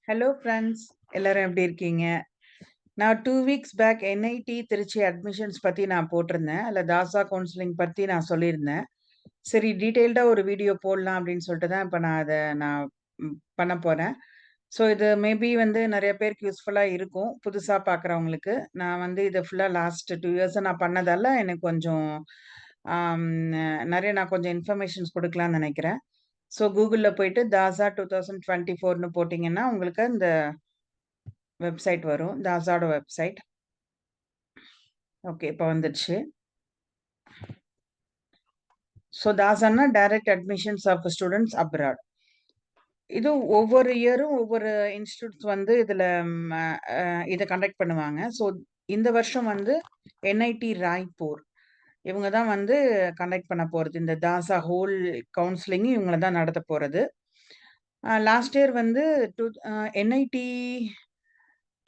Hello friends, எல்லாரும் எப்படி இருக்கீங்க? நான் 2 weeks back NIT Trichy admissions பத்தி நான் போட்டிருந்தேன். அதில தாசா கவுன்சிலிங் பத்தி நான் சொல்லியிருந்தேன். சரி டீட்டெயில்டா ஒரு வீடியோ போடலாம் அப்படின்னு சொல்லிட்டு தான் இப்ப நான் அத நான் பண்ண போறேன். ஸோ இது மேபி வந்து நெறைய பேருக்கு யூஸ்ஃபுல்லா இருக்கும். புதுசா பார்க்குறவங்களுக்கு. நான் வந்து இத ஃபுல்லா லாஸ்ட் 2 இயர்ஸா நான் பண்ணதால எனக்கு கொஞ்சம் ஆம் நெறைய நான் கொஞ்சம் இன்ஃபர்மேஷன்ஸ் குடுக்கலாம்னு நெனைக்கிறேன். ஸோ Googleல போயிட்டு தாசா 2024ன்னு போட்டீங்கன்னா, உங்களுக்கு இந்த வெப்சைட் வரும். தாஸாட வெப்சைட். ஓகே. இப்ப வந்துடுச்சு. ஸோ தாஸான்னா direct admissions of students abroad. இது ஒவ்வொரு இயரும் ஒவ்வொரு இன்ஸ்டிடியூட்ஸ் வந்து இதுல ம் அ இத கண்டக்ட் பண்ணுவாங்க. ஸோ இந்த வருஷம் வந்து என்ஐடி ராய்ப்பூர். இவங்க தான் வந்து கண்டக்ட் பண்ண போறது. இந்த தாஸா ஹோல் கவுன்சிலிங் இவங்கள தான் நடத்தப் போறது. லாஸ்ட் இயர் வந்து டூ என்ஐடி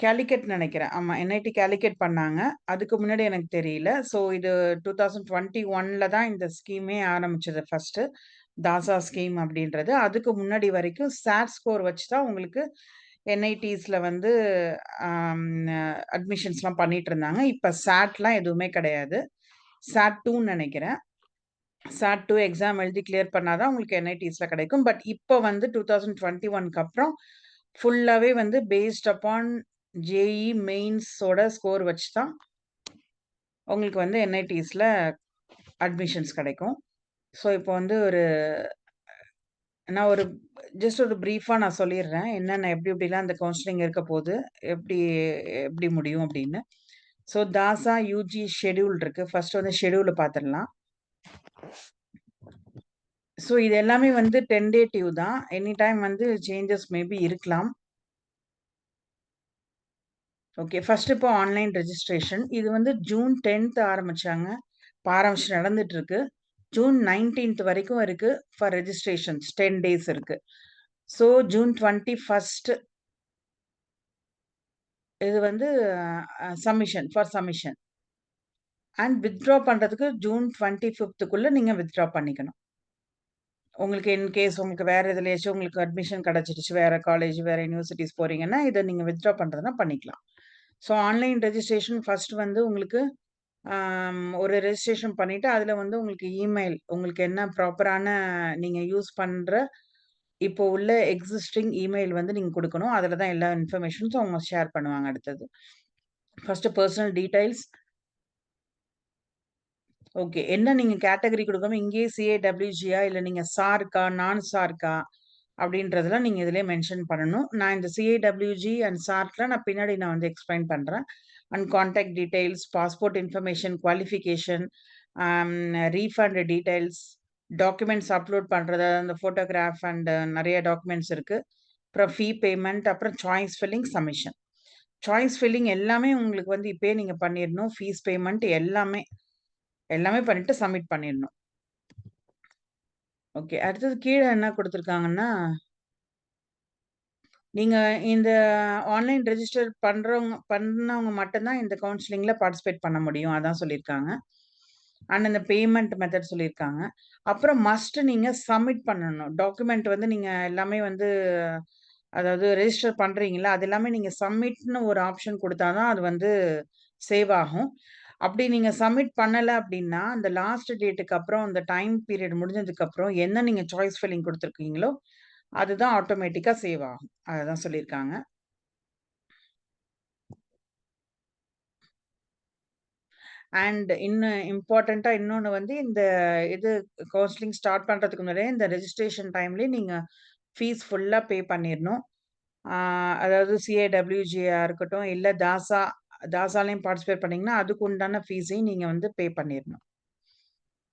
கேலிக்கட் நெனைக்கிறேன். ஆமா. என்ஐடி கேலிக்கட் பண்ணாங்க. அதுக்கு முன்னாடி எனக்கு தெரியல. ஸோ இது 2021ல தான் இந்த ஸ்கீமே ஆரம்பிச்சது ஃபர்ஸ்ட்டு. தாசா ஸ்கீம் அப்படின்றது. அதுக்கு முன்னாடி வரைக்கும் சாட் ஸ்கோர் வச்சு தான் உங்களுக்கு என்ஐடிஸ்ல வந்து அம் அட்மிஷன்ஸ்லாம் பண்ணிட்டுருந்தாங்க. இப்ப சாட்லாம் எதுவுமே கிடையாது. சாட் 2ன்னு நெனைக்கிறேன். சாட் 2 எக்ஸாம் எழுதி கிளியர் பண்ணா தான் உங்களுக்கு என்ஐடிஸ்ல கிடைக்கும். பட் இப்ப வந்து 2021க்கு அப்புறம் ஃபுல்லாவே வந்து பேஸ்ட் அப்பான் ஜேஇ மெயின்ஸோட ஸ்கோர் வச்சு தான் உங்களுக்கு வந்து என்ஐடிஸ்ல அட்மிஷன்ஸ் கிடைக்கும். ஸோ இப்போ வந்து நான் ஒரு ஜஸ்ட் ஒரு பிரீஃபா நான் சொல்லிர்றேன். என்னென்ன எப்படி எப்படிலாம் அந்த கவுன்சிலிங் இருக்க போது, எப்படி எப்படி முடியும் அப்படின்னு. ஸோ தாசா யுஜி ஷெட்யூல் இருக்கு. ஃபர்ஸ்ட் வந்து ஷெட்யூல பார்த்துடலாம். ஸோ இது எல்லாமே வந்து டென்டேட்டிவ் தான். எனி டைம் வந்து சேஞ்சஸ் மேபி இருக்கலாம். ஓகே. ஃபர்ஸ்ட் இப்போ ஆன்லைன் ரெஜிஸ்ட்ரேஷன். இது வந்து ஜூன் 10த் ஆரம்பிச்சாங்க. இப்ப ஆரம்பிச்சு நடந்துட்டு இருக்கு. ஜூன் 19த் வரைக்கும் இருக்கு ஃபார் ரெஜிஸ்ட்ரேஷன்ஸ் 10 டேஸ் இருக்கு. ஸோ ஜூன் 21 இது வந்து submission for submission. And withdraw பண்றதுக்கு ஜூன் 25க்குள்ள நீங்க வித்ட்ரா பண்ணிக்கணும். உங்களுக்கு இன் கேஸ் உங்களுக்கு வேற எதுலயாச்சும் உங்களுக்கு அட்மிஷன் கிடைச்சிடுச்சு. வேற காலேஜ், வேற யுனிவர்சிட்டீஸ் போறீங்கன்னா, இத நீங்க வித்ட்ரா பண்றதுனா பண்ணிக்கலாம். ஸோ ஆன்லைன் ரெஜிஸ்ட்ரேஷன் ஃபர்ஸ்ட் வந்து உங்களுக்கு ஒரு ரெஜிஸ்ட்ரேஷன் பண்ணிட்டு, அதுல வந்து உங்களுக்கு இமெயில் உங்களுக்கு என்ன ப்ராப்பரான நீங்க யூஸ் பண்ற இப்போ உள்ள எக்ஸிஸ்டிங் இமெயில் வந்து நீங்க குடுக்கணும். அதுல தான் எல்லா இன்ஃபர்மேஷன்ஸும் அவங்க ஷேர் பண்ணுவாங்க அடுத்தது. First personal details. ஓகே. என்ன நீங்க கேட்டகரி குடுக்கணும், இங்கேயே சிஏடபிள்யூஜியா இல்ல நீங்க சார்க்கா, நான் சார்க்கா அப்படின்றதெல்லாம் நீங்க இதிலயே மென்ஷன் பண்ணணும். நான் இந்த சிஏடபிள்யூஜி அண்ட் சார்க்லாம் நான் பின்னாடி நான் வந்து எக்ஸ்பிளைன் பண்றேன். And contact details, passport information, qualification, um refund details, documents upload பண்றது, அந்த ஃபோட்டோகிராஃப் அண்ட் நெறைய டாக்குமெண்ட்ஸ் இருக்கு. அப்புறம் ஃபீ பேமெண்ட், அப்புறம் choice filling, submission. Choice filling எல்லாமே உங்களுக்கு வந்து இப்பயே நீங்க பண்ணிறணும். ஃபீஸ் பேமெண்ட் எல்லாமே, எல்லாமே பண்ணிட்டு சப்மிட் பண்ணிறணும். ஓகே. அடுத்தது கீழ என்ன குடுத்துருக்காங்கன்னா, நீங்க இந்த ஆன்லைன் ரெஜிஸ்டர் பண்ணவங்க மட்டும் தான் இந்த கவுன்சிலிங்ல பார்ட்டிசிபேட் பண்ண முடியும். அதான் சொல்லியிருக்காங்க. அண்ட் அந்த பேமெண்ட் மெத்தட் சொல்லியிருக்காங்க. அப்புறம் மஸ்ட் நீங்க சப்மிட் பண்ணணும். டாக்குமெண்ட் வந்து நீங்க எல்லாமே வந்து அதாவது ரெஜிஸ்டர் பண்றீங்கல்ல, அது எல்லாமே நீங்க சப்மிட்ன்னு ஒரு ஆப்ஷன் குடுத்தா தான் அது வந்து சேவ் ஆகும். அப்படி நீங்க சப்மிட் பண்ணல அப்படின்னா, அந்த லாஸ்ட் டேட்டுக்கு அப்புறம் அந்த டைம் பீரியட் முடிஞ்சதுக்கு அப்புறம் என்ன நீங்க சாய்ஸ் ஃபில்லிங் குடுத்துருக்கீங்களோ, அதுதான் ஆட்டோமேட்டிக்கா சேவ் ஆகும். அததான் சொல்லியிருக்காங்க. அண்ட் இன்னும் இம்பார்ட்டன்ட்டா இன்னொன்னு வந்து இந்த இது கவுன்சிலிங் ஸ்டார்ட் பண்றதுக்கு முன்னாடியே இந்த ரெஜிஸ்ட்ரேஷன் டைம்லயே நீங்க ஃபீஸ் ஃபுல்லா பே பண்ணிறணும். ஆ அதாவது சிஏடபிள்யூஜியா இருக்கட்டும், இல்ல தாசாலயும் பார்ட்டிசிபேட் பண்ணீங்கன்னா, அதுக்கு உண்டான ஃபீஸையும் நீங்க வந்து பே பண்ணிறணும்.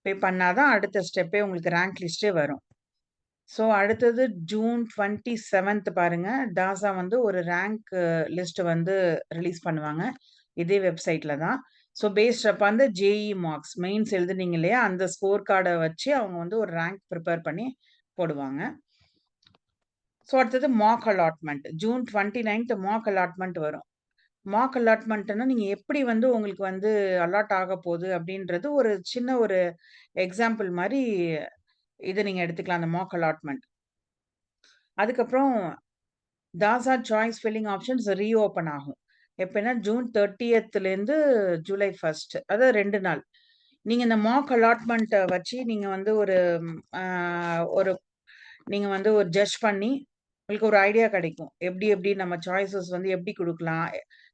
பே பண்ணா தான் அடுத்த ஸ்டெப்பே உங்களுக்கு ரேங்க் லிஸ்ட்டே வரும். ஸோ அடுத்தது ஜூன் 27த் பாருங்க, தாசா வந்து ஒரு ரேங்க் லிஸ்ட் வந்து ரிலீஸ் பண்ணுவாங்க. இதே வெப்சைட்ல தான். So based upon the JEE marks mains எழுதுனீங்க இல்லையா? அந்த ஸ்கோர் கார்ட வச்சு அவங்க வந்து ஒரு ரேங்க் ப்ரிப்பேர் பண்ணி போடுவாங்க. ஸோ அடுத்தது மார்க் அலாட்மெண்ட். ஜூன் 29த் மார்க் அலாட்மெண்ட் வரும். மார்க் அலாட்மெண்ட்ன்னா நீங்க எப்படி வந்து உங்களுக்கு வந்து அலாட் ஆகப்போது அப்படின்றது ஒரு சின்ன ஒரு எக்ஸாம்பிள் மாரி இத நீங்க எடுத்துக்கலாம். அந்த மார்க் அலாட்மெண்ட். அதுக்கப்புறம் Tasa choice filling options reopen ஆகும். எப்பன்னா ஜூன் 30லேருந்து ஜூலை 1 அதாவது 2 நாள். நீங்க இந்த மாக் அலாட்மெண்ட்ட வச்சு நீங்க வந்து ஒரு நீங்க வந்து ஒரு ஜட்ஜ் பண்ணி, உங்களுக்கு ஒரு ஐடியா கிடைக்கும். எப்படி நம்ம சாய்ஸஸ் வந்து எப்படி குடுக்கலாம்?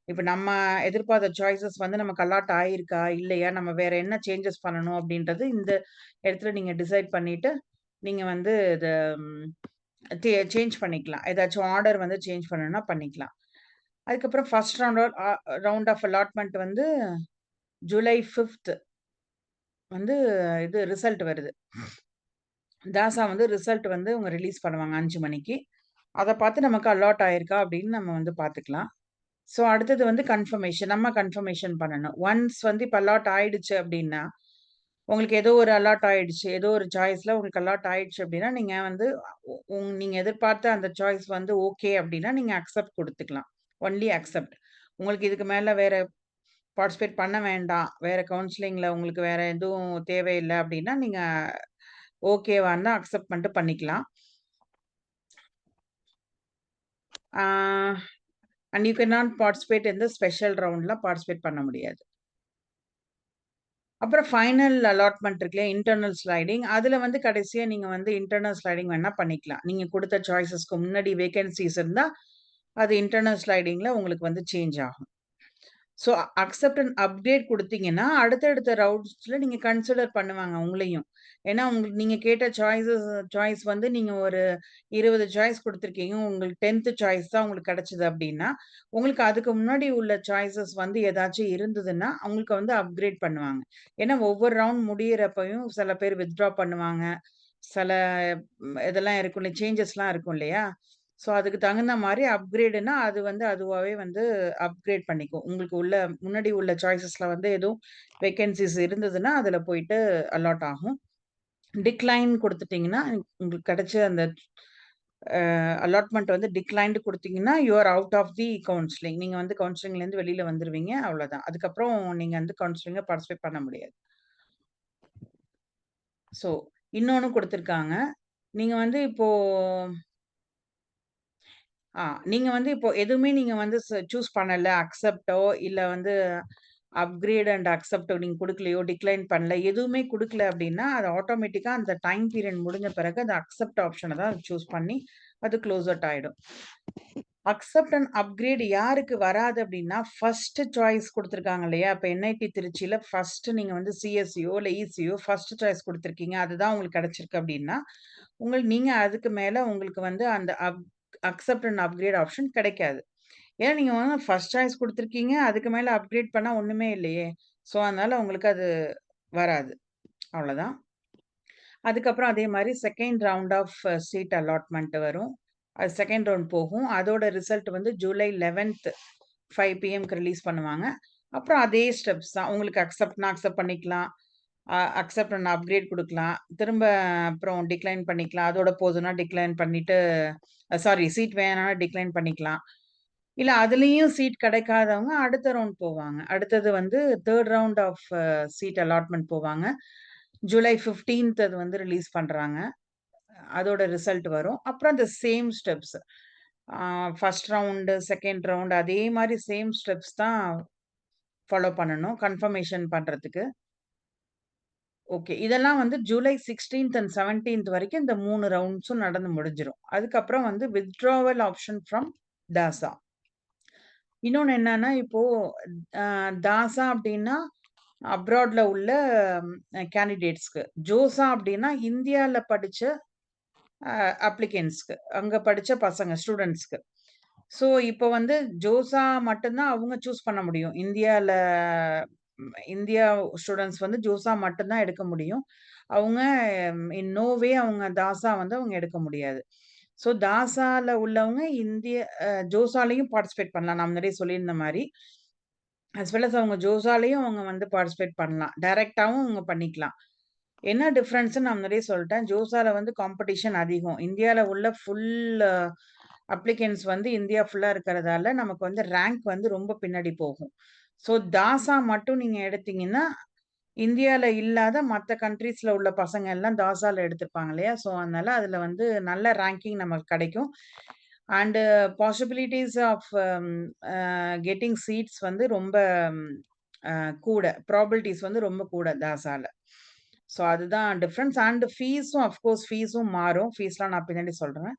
இப்ப நம்ம எதிர்பார்த்த சாய்ஸஸ் வந்து நமக்கு அலாட் ஆயிருக்கா? இல்லையா? நம்ம வேற என்ன சேஞ்சஸ் பண்ணணும்? அப்படின்றது இந்த இடத்துல நீங்க டிசைட் பண்ணிட்டு, நீங்க வந்து இத ம் சேஞ்ச் பண்ணிக்கலாம். ஏதாச்சும் ஆர்டர் வந்து சேஞ்ச் பண்ணணும்னா பண்ணிக்கலாம். அதுக்கப்புறம் ஃபர்ஸ்ட் ரவுண்ட் ஆஃப் அலாட்மெண்ட் வந்து ஜூலை 5 வந்து இது ரிசல்ட் வருது. தாசா வந்து ரிசல்ட் வந்து அவங்க ரிலீஸ் பண்ணுவாங்க 5 மணிக்கு. அத பார்த்து நமக்கு அலாட் ஆயிருக்கா அப்படின்னு நம்ம வந்து பார்த்துக்கலாம். ஸோ அடுத்தது வந்து கன்ஃபர்மேஷன். நம்ம கன்ஃபர்மேஷன் பண்ணணும். ஒன்ஸ் வந்து இப்ப அலாட் ஆயிடுச்சு அப்படின்னா, உங்களுக்கு ஏதோ ஒரு அலாட் ஆயிடுச்சு. ஏதோ ஒரு சாய்ஸ்ல உங்களுக்கு அலாட் ஆயிடுச்சு அப்படின்னா, நீங்க வந்து நீங்க எதிர்பார்த்த அந்த சாய்ஸ் வந்து ஓகே அப்படின்னா, நீங்க அக்செப்ட் குடுத்துக்கலாம். Only accept. உங்களுக்கு இதுக்கு மேல வேற பார்ட்டிசிபேட் பண்ண வேண்டாம். வேற கவுன்சிலிங்ல உங்களுக்கு வேற எதுவும் தேவையில்ல அப்படின்னா, நீங்க ஓகேவான்னா அக்செப்ட் பண்ணிட்டு பண்ணிக்கலாம். Ah and you can not participate in the special ரவுண்ட்ல பார்ட்டிசிபேட் பண்ண முடியாது. அப்புறம் ஃபைனல் அலாட்மெண்ட் இருக்குல்லையா? Internal sliding. அதுல வந்து கடைசியா நீங்க வந்து இன்டர்னல் ஸ்லைடிங் வேணா பண்ணிக்கலாம். நீங்க குடுத்த சாய்ஸஸ்க்கு முன்னாடி வேக்கன்ஸீஸ் இருந்தா, அது இன்டர்னல் ஸ்லைடிங்ல உங்களுக்கு வந்து சேஞ்ச் ஆகும். ஸோ அக்செப்ட் அண்ட் அப்கிரேட் குடுத்தீங்கன்னா, அடுத்தடுத்த ரவுண்ட்ஸ்ல நீங்க கன்சிடர் பண்ணுவாங்க உங்களையும். ஏன்னா, உங்களுக்கு நீங்க கேட்ட சாய்ஸ் வந்து நீங்க ஒரு 20 சாய்ஸ் குடுத்துருக்கீங்க. உங்களுக்கு 10த் சாய்ஸ் தான் உங்களுக்கு கிடைச்சது அப்டின்னா, உங்களுக்கு அதுக்கு முன்னாடி உள்ள சாய்ஸஸ் வந்து ஏதாச்சும் இருந்ததுன்னா, உங்களுக்கு வந்து அப்கிரேட் பண்ணுவாங்க. ஏன்னா, ஒவ்வொரு ரவுண்ட் முடியிறப்பயும் சில பேர் வித்ட்ரா பண்ணுவாங்க. சில இதெல்லாம் இருக்கும் இல்லையா? சேஞ்சஸ்லாம் இருக்கும் இல்லையா? ஸோ அதுக்கு தகுந்த மாரி அப்கிரேடுன்னா, அது வந்து அதுவாவே வந்து அப்கிரேட் பண்ணிக்கும். உங்களுக்கு முன்னாடி உள்ள சாய்ஸஸ்ல வந்து எதுவும் வேக்கன்ஸீஸ் இருந்ததுன்னா, அதுல போயிட்டு அலாட் ஆகும். டிக்ளைன் குடுத்துட்டீங்கன்னா, உங்களுக்கு கிடைச்ச அந்த அலாட்மெண்ட் வந்து டிக்ளைன்டு குடுத்தீங்கன்னா, you are out of the counselling. நீங்க வந்து கவுன்சிலிங்லேருந்து வெளில வந்துருவீங்க. அவ்வளோதான். அதுக்கப்புறம் நீங்க வந்து கவுன்சிலிங்ல பார்ட்டிசிபேட் பண்ண முடியாது. ஸோ இன்னொன்னு குடுத்துருக்காங்க. நீங்க வந்து இப்போ ஆ நீங்க வந்து இப்போ எதுவுமே நீங்க வந்து சூஸ் பண்ணல. அக்செப்ட்டோ இல்ல வந்து அப்கிரேட் அண்ட் அக்செப்ட் நீங்க குடுக்கலையோ, டிக்ளைன் பண்ணல. எதுவுமே குடுக்கல அப்டின்னா, அது ஆட்டோமேட்டிக்கா அந்த டைம் பீரியட் முடிஞ்ச பிறகு அந்த அக்செப்ட் ஆப்ஷன தான் சூஸ் பண்ணி அது க்ளோஸ் அவுட் ஆயிடும். அக்செப்ட் அண்ட் அப்கிரேட் யாருக்கு வராது அப்டின்னா, ஃபர்ஸ்ட் சாய்ஸ் குடுத்துருக்காங்க இல்லையா? இப்ப என்ஐடி திருச்சியில ஃபர்ஸ்ட் நீங்க வந்து சிஎஸ்சியோ இல்ல இசியோ ஃபர்ஸ்ட் சாய்ஸ் குடுத்துருக்கீங்க. அதுதான் உங்களுக்கு கிடைச்சிருக்கு அப்டின்னா, நீங்க அதுக்கு மேல உங்களுக்கு வந்து அந்த அக்செப்ட் அண்ட் அப்கிரேட் ஆப்ஷன் கிடைக்காது. ஏன்னா நீங்க வந்து ஃபர்ஸ்ட் சாய்ஸ் குடுத்துருக்கீங்க. அதுக்கு மேல அப்கிரேட் பண்ணா ஒண்ணுமே இல்லையே! ஸோ, அதனால உங்களுக்கு அது வராது. அவ்வளோதான். அதுக்கப்புறம் அதே மாரி 2ண்ட் ரவுண்ட் ஆஃப் சீட் அலாட்மென்ட் வரும். அது 2ண்ட் ரவுண்ட் போகும். அதோட ரிசல்ட் வந்து ஜூலை 11த் 5 பிஎம்க்கு ரிலீஸ் பண்ணுவாங்க. அப்புறம் அதே ஸ்டெப்ஸ் தான். உங்களுக்கு அக்செப்ட்னா அக்செப்ட் பண்ணிக்கலாம். அக்செப்ட் அண்ட் அப்கிரேட் குடுக்கலாம். திரும்ப அப்புறம் டிக்ளைன் பண்ணிக்கலாம். அதோட போதும்னா டிக்ளைன் பண்ணிட்டு சாரி சீட் வேணாம்னா டிக்ளைன் பண்ணிக்கலாம். இல்ல அதுலயும் சீட் கிடைக்காதவங்க அடுத்த ரவுண்ட் போவாங்க. அடுத்தது வந்து 3 ரவுண்ட் ஆஃப் சீட் அலாட்மென்ட் போவாங்க. ஜூலை 15த் அது வந்து ரிலீஸ் பண்றாங்க. அதோட ரிசல்ட் வரும். அப்புறம் அந்த same steps. First round, second round அதே மாரி சேம் ஸ்டெப்ஸ் தான் ஃபாலோ பண்ணணும். கன்ஃபர்மேஷன் பண்றதுக்கு. ஓகே. இதெல்லாம் வந்து ஜூலை 16த் அண்ட் 17த் வரைக்கும் இந்த 3 ரவுண்ட்ஸும் நடந்து முடிஞ்சிரும். அதுக்கப்புறம் வந்து வித்ட்ராவல் ஆப்ஷன் ஃப்ரம் டாசா. இன்னொன்னு என்னன்னா, இப்போ அ தாசா அப்டின்னா, அப்ராட்ல உள்ள கேண்டிடேட்ஸ்க்கு. ஜோசா அப்டின்னா, இந்தியால படிச்ச அப்ளிகன்ட்ஸ்க்கு. அங்க படிச்ச பசங்க, ஸ்டூடண்ட்ஸ்க்கு. ஸோ, இப்போ வந்து ஜோசா மட்டும் தான் அவங்க சூஸ் பண்ண முடியும். இந்தியா ஸ்டூடண்ட்ஸ் வந்து ஜோசா மட்டும் தான் எடுக்க முடியும். அவங்க இன் நோ வே அவங்க தாசா வந்து அவங்க எடுக்க முடியாது. ஸோ, தாசால உள்ளவங்க ஜோசாலயும் பார்ட்டிசிபேட் பண்ணலாம். நான் முன்னாடியே சொல்லியிருந்த மாரி. அஸ் வெல் அஸ் அவங்க ஜோஸாலயும் அவங்க வந்து பார்ட்டிசிபேட் பண்ணலாம். டைரக்ட்டாவும் அவங்க பண்ணிக்கலாம். என்ன டிஃபரன்ஸ்ன்னு நான் முன்னாடியே சொல்ட்டேன். ஜோஸால வந்து காம்படிஷன் அதிகம். இந்தியால உள்ள ஃபுல் அப்ளிகன்ட்ஸ் வந்து இந்தியா ஃபுல்லா இருக்கிறதால, நமக்கு வந்து ரேங்க் வந்து ரொம்ப பின்னாடி போகும். ஸோ தாசா மட்டும் நீங்க எடுத்தீங்கன்னா, இந்தியால இல்லாத மத்த கண்ட்ரீஸ்ல உள்ள பசங்க எல்லாம் தாசால எடுத்திருப்பாங்க இல்லையா? ஸோ அதனால அதுல வந்து நல்ல ரேங்கிங் நமக்கு கிடைக்கும். And possibilities of getting seats வந்து ரொம்ப கூட. ப்ராபபிலிட்டீஸ் வந்து ரொம்ப கூட தாசால. ஸோ அதுதான் டிஃபரன்ஸ். அண்ட் ஃபீஸும் அஃப்கோர்ஸ் ஃபீஸும் மாறும். ஃபீஸ்லாம் நான் பின்னாடி சொல்றேன்.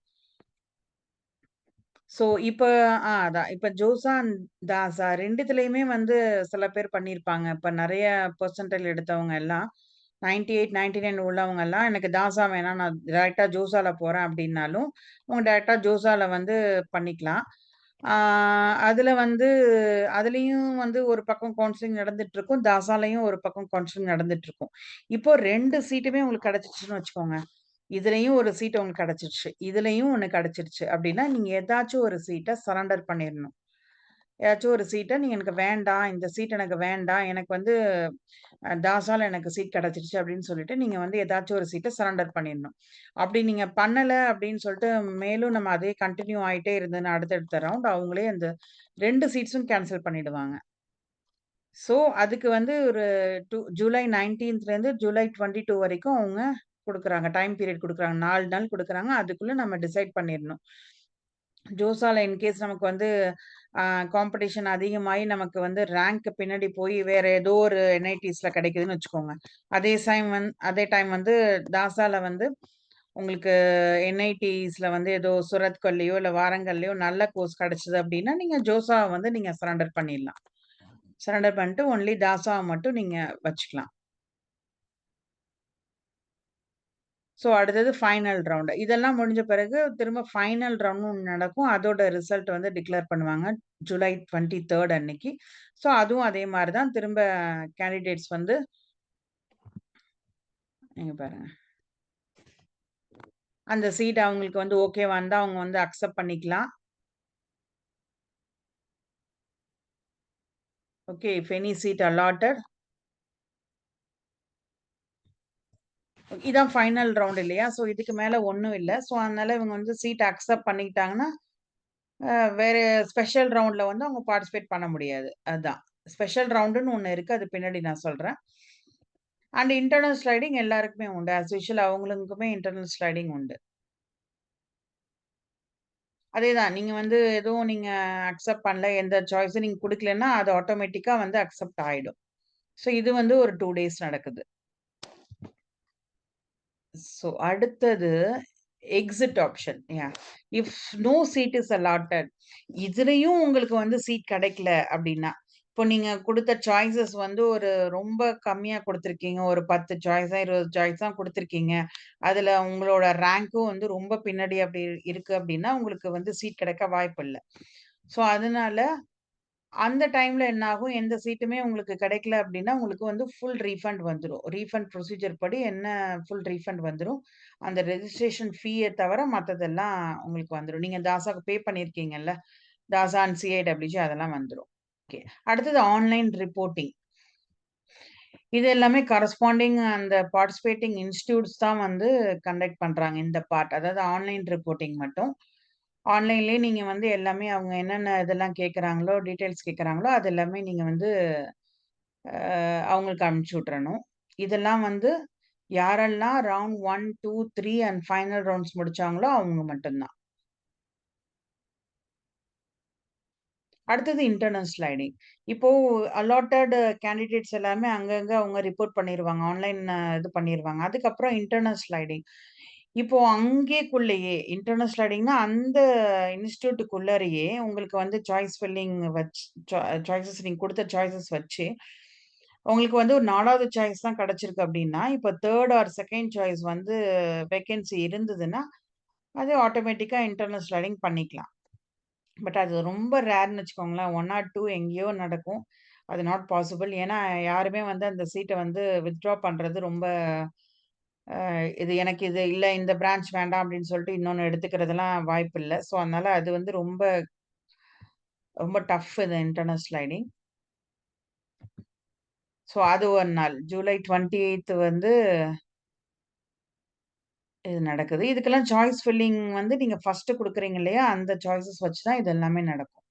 ஸோ இப்ப அதான். இப்ப ஜோசா அண்ட் தாசா 2துலயுமே வந்து சில பேர் பண்ணியிருப்பாங்க. இப்ப நெறைய பெர்சன்டைல் எடுத்தவங்க எல்லாம் 98, 99 உள்ளவங்க எல்லாம் எனக்கு தாசா வேணாம். நான் டைரக்ட்டா ஜோசால போறேன் அப்டின்னாலும், அவங்க டைரக்ட்டா ஜோசால வந்து பண்ணிக்கலாம். ஆ அதுல வந்து அதுலயும் வந்து ஒரு பக்கம் கவுன்சிலிங் நடந்துட்டுருக்கும். தாசாலயும் ஒரு பக்கம் கவுன்சிலிங் நடந்துட்டுருக்கும். இப்போ 2 சீட்டுமே உங்களுக்கு கிடைச்சிருச்சுன்னு வச்சுக்கோங்க. இதுலயும் ஒரு சீட் உங்களுக்கு கிடைச்சிருச்சு. இதுலயும் ஒண்ணு கிடைச்சிருச்சு அப்டின்னா, நீங்க ஏதாச்சும் ஒரு சீட்ட சரண்டர் பண்ணிறணும். ஏதாச்சும் ஒரு சீட்ட நீங்க எனக்கு வேண்டாம். இந்த சீட் எனக்கு வேண்டாம். எனக்கு வந்து தாசால எனக்கு சீட் கிடைச்சிருச்சு அப்டின்னு சொல்லிட்டு, நீங்க வந்து ஏதாச்சும் ஒரு சீட்ட சரண்டர் பண்ணிறணும். அப்டி நீங்க பண்ணல அப்டின்னு சொல்லிட்டு, மேலும் நம்ம அதே கன்டின்யூ ஆயிட்டே இருந்ததுன்னா அடுத்தடுத்த ரவுண்ட் அவங்களே அந்த 2 சீட்ஸும் கேன்சல் பண்ணிடுவாங்க. ஸோ, அதுக்கு வந்து ஒரு ஜூலை 19லேருந்து ஜூலை 22 வரைக்கும் அவங்க குடுக்குறாங்க. டைம் பீரியட் குடுக்குறாங்க. 4 நாள் குடுக்குறாங்க. அதுக்குள்ள நம்ம டிசைட் பண்ணிறணும். ஜோசால இன்கேஸ் நமக்கு வந்து அ காம்படிஷன் அதிகமாயி நமக்கு வந்து ரேங்க் பின்னாடி போய் வேற ஏதோ ஒரு என்ஐடிஸ்ல கிடைக்குதுன்னு வச்சுக்கோங்க. அதே டைம் வந்து தாசால வந்து உங்களுக்கு என்ஐடிஸ்ல வந்து ஏதோ சூரத்கல்லையோ, இல்ல வாரங்கல்லையோ நல்ல கோர்ஸ் கிடைச்சது அப்டின்னா, நீங்க ஜோசாவ வந்து நீங்க சரண்டர் பண்ணிடலாம். சரண்டர் பண்ணிட்டு ஒன்லி தாசாவ மட்டும் நீங்க வச்சுக்கலாம். ஸோ அடுத்தது ஃபைனல் ரவுண்ட். இதெல்லாம் முடிஞ்ச பிறகு திரும்ப ஃபைனல் ரவுண்ட்னு ஒண்ணு நடக்கும். அதோட ரிசல்ட் வந்து டிக்ளேர் பண்ணுவாங்க. ஜூலை 23 அன்னைக்கு. ஸோ அதுவும் அதே மாரி தான் திரும்ப கேண்டிடேட்ஸ் வந்து இங்க பாருங்க. அந்த சீட் அவங்களுக்கு வந்து ஓகேவா இருந்தா அவங்க வந்து அக்செப்ட் பண்ணிக்கலாம். Okay. If any seat allotted இதான் ஃபைனல் ரவுண்ட் இல்லையா? ஸோ இதுக்கு மேல ஒண்ணும் இல்ல. ஸோ அதனால இவங்க வந்து சீட் அக்செப்ட் பண்ணிக்கிட்டாங்கன்னா, வேற ஸ்பெஷல் ரவுண்ட்ல வந்து அவங்க பார்ட்டிசிபேட் பண்ண முடியாது. அதான். ஸ்பெஷல் ரவுண்டுன்னு ஒண்ணு இருக்கு. அது பின்னாடி நான் சொல்றேன். அண்ட் இன்டர்னல் ஸ்லைடிங் எல்லாருக்குமே உண்டு. ஆஸ் யூசுவல் அவங்களுக்குமே இன்டர்னல் ஸ்லைடிங் உண்டு. அதேதான். நீங்க வந்து எதுவும் நீங்க அக்செப்ட் பண்ணல, எந்த சாய்ஸும் நீங்க குடுக்கலன்னா, அது ஆட்டோமேட்டிக்கா வந்து அக்செப்ட் ஆயிடும். ஸோ இது வந்து ஒரு 2 டேஸ் நடக்குது. ஸோ அடுத்தது exit option. If no seat is allotted. இதுலயும் உங்களுக்கு வந்து சீட் கிடைக்கல அப்டின்னா, இப்போ நீங்க குடுத்த சாய்ஸஸ் வந்து ஒரு ரொம்ப கம்மியா குடுத்துருக்கீங்க. ஒரு 10 சாய்ஸா, 20 சாய்ஸா குடுத்துருக்கீங்க. அதுல உங்களோட ரேங்க்கும் வந்து ரொம்ப பின்னாடி அப்டி இருக்கு அப்டின்னா, உங்களுக்கு வந்து சீட் கிடைக்க வாய்ப்பில்ல. ஸோ அதனால அந்த டைம்ல என்ன ஆகும்? எந்த சீட்டுமே உங்களுக்கு கிடைக்கல அப்டின்னா, உங்களுக்கு வந்து ஃபுல் ரீஃபண்ட் வந்துரும். ரீஃபண்ட் ப்ரொசீஜர் படி என்ன ஃபுல் ரீஃபண்ட் வந்துரும். அந்த ரெஜிஸ்ட்ரேஷன் ஃபீய தவிர மத்ததெல்லாம் உங்களுக்கு வந்துரும். நீங்க தாசாக்கு பே பண்ணியிருக்கீங்கல்ல. தாசா அண்ட் சிஐடபிள்யூஜி அதெல்லாம் வந்துரும். ஓகே. அடுத்தது ஆன்லைன் ரிப்போர்ட்டிங். இது எல்லாமே கரஸ்பாண்டிங் அந்த பார்ட்டிசிபேட்டிங் இன்ஸ்டிடியூட்ஸ் தான் வந்து கண்டக்ட் பண்றாங்க இந்த பார்ட். அதாவது ஆன்லைன் ரிப்போர்ட்டிங் மட்டும். ஆன்லைன்லயே நீங்க வந்து எல்லாமே அவங்க என்னென்ன இதெல்லாம் கேட்கறாங்களோ, டீட்டெயில்ஸ் கேட்கறாங்களோ, அது எல்லாமே நீங்க வந்து அவங்களுக்கு அனுப்பிச்சு விட்டுறணும். இதெல்லாம் வந்து யாரெல்லாம் ரவுண்ட் 1, 2, 3 அண்ட் ஃபைனல் ரவுண்ட்ஸ் முடிச்சாங்களோ அவங்க மட்டும் தான். அடுத்தது இன்டர்னல் ஸ்லைடிங். இப்போ அலாட்டட் கேண்டிடேட்ஸ் எல்லாமே அங்கங்க அவங்க ரிப்போர்ட் பண்ணிருவாங்க. ஆன்லைன் இது பண்ணிருவாங்க. அதுக்கப்புறம் இன்டர்னல் ஸ்லைடிங். இப்போ அங்கேக்குள்ளேயே இன்டர்னல் ஸ்லைடிங்னா அந்த இன்ஸ்டிடியூட்டுக்குள்ளறயே உங்களுக்கு வந்து சாய்ஸ் ஃபில்லிங் வச்சு சாய்ஸஸ் நீங்க குடுத்த சாய்ஸஸ் வச்சு, உங்களுக்கு வந்து ஒரு 4வது சாய்ஸ் தான் கிடைச்சிருக்கு அப்டின்னா, இப்போ 3 ஆர் 2ண்ட் சாய்ஸ் வந்து வேக்கன்சி இருந்ததுன்னா, அது ஆட்டோமேட்டிக்கா இன்டர்னல் ஸ்லைடிங் பண்ணிக்கலாம். பட் அது ரொம்ப ரேர்ன்னு வச்சுக்கோங்களேன். 1 ஆர் 2 எங்கேயோ நடக்கும். அது நாட் பாசிபிள். ஏன்னா, யாருமே வந்து அந்த சீட்ட வந்து வித்ட்ரா பண்றது ரொம்ப இது எனக்கு இது இல்ல இந்த பிரான்ச் வேண்டாம் அப்படின்னு சொல்லிட்டு இன்னொன்னு எடுத்துக்கிறதெல்லாம் வாய்ப்பில்ல. ஸோ, அதனால அது வந்து ரொம்ப ரொம்ப டஃப் இது இன்டர்னல் ஸ்லைடிங். ஸோ, அது ஒரு நாள். ஜூலை 28 வந்து இது நடக்குது. இதுக்கெல்லாம் சாய்ஸ் ஃபில்லிங் வந்து நீங்க ஃபர்ஸ்ட்டு குடுக்குறீங்க இல்லையா? அந்த சாய்ஸஸ் வச்சு தான் இது எல்லாமே நடக்கும்.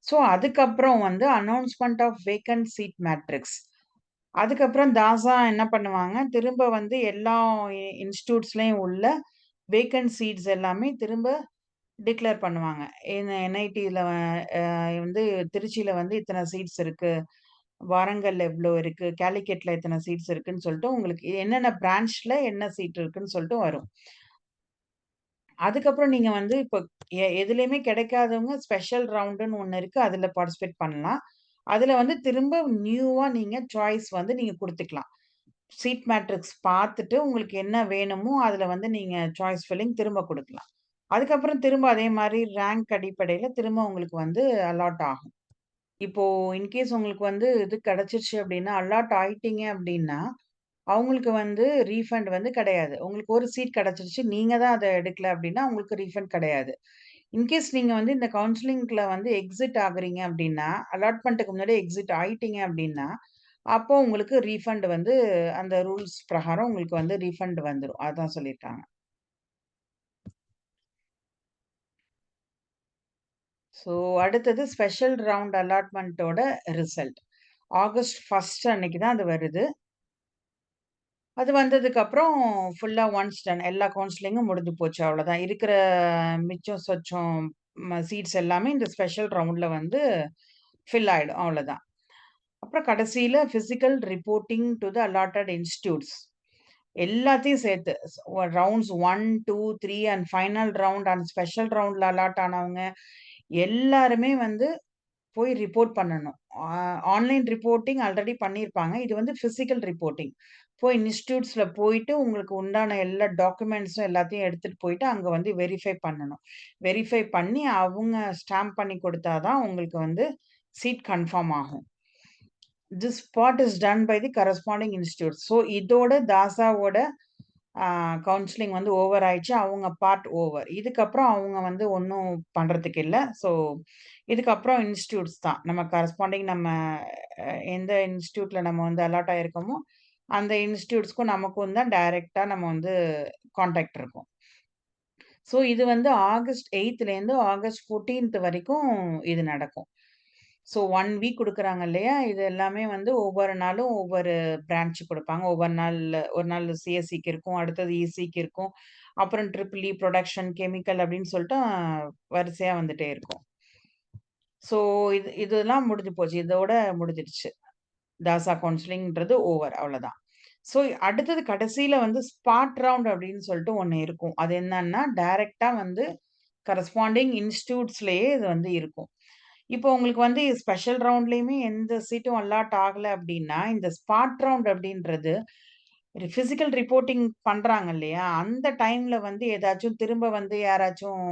ஸோ, அதுக்கப்புறம் வந்து announcement of vacant seat matrix. அதுக்கப்புறம் தாசா என்ன பண்ணுவாங்க, திரும்ப வந்து எல்லா இன்ஸ்டிடியூட்ஸ்லயும் உள்ள வேக்கன்ட் சீட்ஸ் எல்லாமே திரும்ப டிக்ளேர் பண்ணுவாங்க. இந்த என்ஐடில வந்து திருச்சியில வந்து இத்தன சீட்ஸ் இருக்கு. வாரங்கல்ல எவ்ளோ இருக்கு. காலிக்கட்ல இத்தன சீட்ஸ் இருக்குன்னு சொல்லிட்டு உங்களுக்கு என்னென்ன பிரான்ச்ல என்ன சீட் இருக்குன்னு சொல்லிட்டு வரும். அதுக்கப்புறம் நீங்க வந்து இப்போ எதுலயுமே கிடைக்காதவங்க ஸ்பெஷல் ரவுண்டுன்னு ஒண்ணு இருக்கு. அதுல பார்ட்டிசிபேட் பண்ணலாம். அதுல வந்து திரும்ப நியூவா நீங்க சாய்ஸ் வந்து நீங்க குடுத்துக்கலாம். சீட் மேட்ரிக்ஸ் பார்த்துட்டு உங்களுக்கு என்ன வேணுமோ, அதுல வந்து நீங்க சாய்ஸ் ஃபில்லிங் திரும்ப குடுக்கலாம். அதுக்கப்புறம் திரும்ப அதே மாரி ரேங்க் அடிப்படையில திரும்ப உங்களுக்கு வந்து அலாட் ஆகும். இப்போ இன்கேஸ் உங்களுக்கு வந்து இது கிடைச்சிருச்சு அப்டின்னா, அலாட் ஆயிட்டீங்க அப்டின்னா, அவங்களுக்கு வந்து ரீஃபண்ட் வந்து கிடையாது. உங்களுக்கு ஒரு சீட் கிடைச்சிருச்சு. நீங்க தான் அத எடுக்கல அப்டின்னா, உங்களுக்கு ரீஃபண்ட் கிடையாது. இன்கேஸ் நீங்க வந்து இந்த கவுன்சிலிங்ல வந்து எக்ஸிட் ஆகுறீங்க அப்டின்னா, அலாட்மென்ட்க்கு முன்னாடியே எக்ஸிட் ஆயிட்டீங்க அப்டின்னா, அப்போ உங்களுக்கு ரீஃபண்ட் வந்து அந்த ரூல்ஸ் பிரகாரம் உங்களுக்கு வந்து ரீஃபண்ட் வந்துரும். அதான் சொல்லியிருக்காங்க. ஸோ அடுத்தது ஸ்பெஷல் ரவுண்ட் அலாட்மென்ட்டோட ரிசல்ட். ஆகஸ்ட் 1 அன்னைக்கு தான் அது வருது. அது வந்ததுக்கப்புறம் ஃபுல்லா ஒன்ஸ் டன். எல்லா கவுன்சிலிங்கும் முடிஞ்சு போச்சு அவ்வளோதான். இருக்கிற மிச்சம் சொச்சம் சீட்ஸ் எல்லாமே இந்த ஸ்பெஷல் ரவுண்ட்ல வந்து ஃபில் ஆயிடும். அவ்வளோதான். அப்புறம் கடைசியில physical reporting to the allotted institutes. எல்லாத்தையும் சேர்த்து rounds 1, 2, 3 and final round and special ரவுண்ட்ல அலாட் ஆனவங்க எல்லாருமே வந்து போய் ரிப்போர்ட் பண்ணணும். ஆன்லைன் ரிப்போர்ட்டிங் ஆல்ரெடி பண்ணியிருப்பாங்க. இது வந்து பிசிக்கல் ரிப்போர்ட்டிங். போய் இன்ஸ்டிடியூட்ஸ்ல போயிட்டு உங்களுக்கு உண்டான எல்லா டாக்குமெண்ட்ஸும் எல்லாத்தையும் எடுத்துட்டு போயிட்டு அங்க வந்து வெரிஃபை பண்ணணும். வெரிஃபை பண்ணி அவங்க ஸ்டாம்ப் பண்ணி குடுத்தா தான் உங்களுக்கு வந்து சீட் கன்ஃபார்ம் ஆகும். This part is done by the corresponding institute. So இதோட தாசாவோட ஆ கவுன்சிலிங் வந்து ஓவர் ஆயிடுச்சு. அவங்க பார்ட் ஓவர். இதுக்கப்புறம் அவங்க வந்து ஒண்ணும் பண்றதுக்கு இல்ல. ஸோ இதுக்கப்புறம் இன்ஸ்டிடியூட்ஸ் தான். நம்ம கரஸ்பாண்டிங் நம்ம எந்த இன்ஸ்டிடியூட்ல நம்ம வந்து அலாட் ஆயிருக்கோமோ, அந்த இன்ஸ்டிடியூட்ஸ்க்கும் நமக்கும் தான் டைரக்ட்டா நம்ம வந்து கான்டாக்ட் இருக்கும். ஸோ இது வந்து ஆகஸ்ட் 8லேருந்து ஆகஸ்ட் 14th வரைக்கும் இது நடக்கும். ஸோ 1 வீக் குடுக்குறாங்க இல்லையா? இது எல்லாமே வந்து ஒவ்வொரு நாளும் ஒவ்வொரு பிரான்ச் குடுப்பாங்க. ஒவ்வொரு நாள் ஒரு நாள் சிஎஸ்சிக்கு இருக்கும். அடுத்தது இசிக்கு இருக்கும். அப்புறம் ட்ரிபிள் இ, புரொடக்ஷன், கெமிக்கல் அப்படின்னு சொல்லிட்டு வரிசையா வந்துட்டே இருக்கும். ஸோ இதெல்லாம் முடிஞ்சு போச்சு. இதோட முடிஞ்சிடுச்சு. தாசா கவுன்சிலிங்ன்றது ஓவர் அவ்வளோதான். ஸோ அடுத்தது கடைசியில வந்து ஸ்பாட் ரவுண்ட் அப்படின்னு சொல்லிட்டு ஒண்ணு இருக்கும். அது என்னன்னா, டைரக்ட்டா வந்து கரஸ்பாண்டிங் இன்ஸ்டிடியூட்ஸ்லயே இது வந்து இருக்கும். இப்போ உங்களுக்கு வந்து ஸ்பெஷல் ரவுண்ட்லயுமே எந்த சீட்டும் அலாட் ஆகல அப்படின்னா, இந்த ஸ்பாட் ரவுண்ட் அப்படின்றது பிசிக்கல் ரிப்போர்ட்டிங் பண்றாங்க இல்லையா? அந்த டைம்ல வந்து ஏதாச்சும் திரும்ப வந்து யாராச்சும்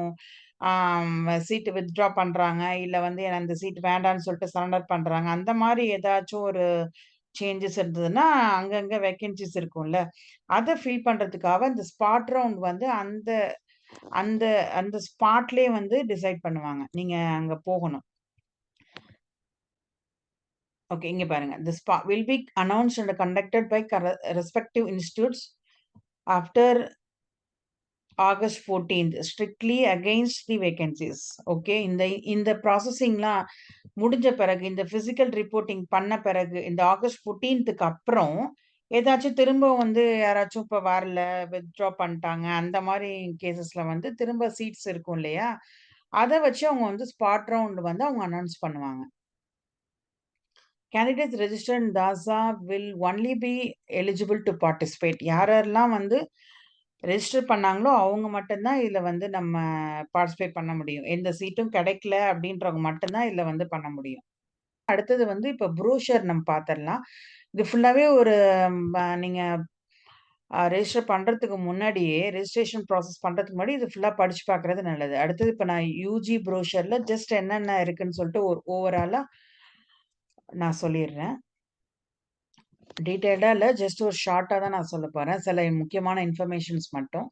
சீட் வித்ட்ரா பண்றாங்க. இல்ல வந்து எனக்கு அந்த சீட் வேண்டான்னு சொல்லிட்டு சரண்டர் பண்றாங்க. அந்த மாரி ஏதாச்சும் ஒரு சேஞ்சஸ் இருந்ததுன்னா, அங்கங்க வேக்கன்ஸீஸ் இருக்கும்ல. அத ஃபில் பண்றதுக்காக இந்த ஸ்பாட் ரவுண்ட் வந்து அந்த அந்த அந்த ஸ்பாட்லயே வந்து டிசைட் பண்ணுவாங்க. நீங்க அங்க போகணும். ஓகே. இங்க பாருங்க. "The will be announced and conducted by respective institutes after August 14th, strictly against the vacancies." Okay. இந்த இந்த ப்ராசஸிங்லாம் முடிஞ்ச பிறகு, இந்த பிசிக்கல் ரிப்போர்ட்டிங் பண்ண பிறகு, இந்த ஆகஸ்ட் 14க்கு அப்புறம், ஏதாச்சும் திரும்ப வந்து யாராச்சும் இப்ப வரல, வித்ட்ரா பண்ணிட்டாங்க. அந்த மாரி கேஸஸ்ல வந்து திரும்ப சீட்ஸ் இருக்கும் இல்லையா? அத வச்சு அவங்க வந்து ஸ்பாட் ரவுண்ட் வந்து அவங்க அனவுன்ஸ் பண்ணுவாங்க. Candidates registered in DASA will only be eligible to participate. யாரெல்லாம் வந்து ரெஜிஸ்டர் பண்ணாங்களோ, அவங்க மட்டும் தான் இதுல வந்து நம்ம பார்ட்டிசிபேட் பண்ண முடியும். எந்த சீட்டும் கிடைக்கல அப்படின்றவங்க மட்டும் தான் இதுல வந்து பண்ண முடியும். அடுத்தது வந்து இப்ப ப்ரோஷர் நம்ம பாத்துரலாம். இது ஃபுல்லாவே ஒரு நீங்க ரெஜிஸ்டர் பண்றதுக்கு முன்னாடியே, ரெஜிஸ்ட்ரேஷன் ப்ராசஸ் பண்றதுக்கு முன்னாடி இது ஃபுல்லா படிச்சு பாக்குறது நல்லது. அடுத்தது இப்ப நான் யுஜி ப்ரோஷர்ல ஜஸ்ட் என்னென்ன இருக்குன்னு சொல்லிட்டு ஒரு ஓவராலா நான் சொல்லிர்றேன். டீட்டெயில்டா இல்ல. ஜஸ்ட் ஒரு ஷார்ட்டா தான் நான் சொல்லப் போறேன். சில முக்கியமான இன்ஃபர்மேஷன்ஸ் மட்டும்.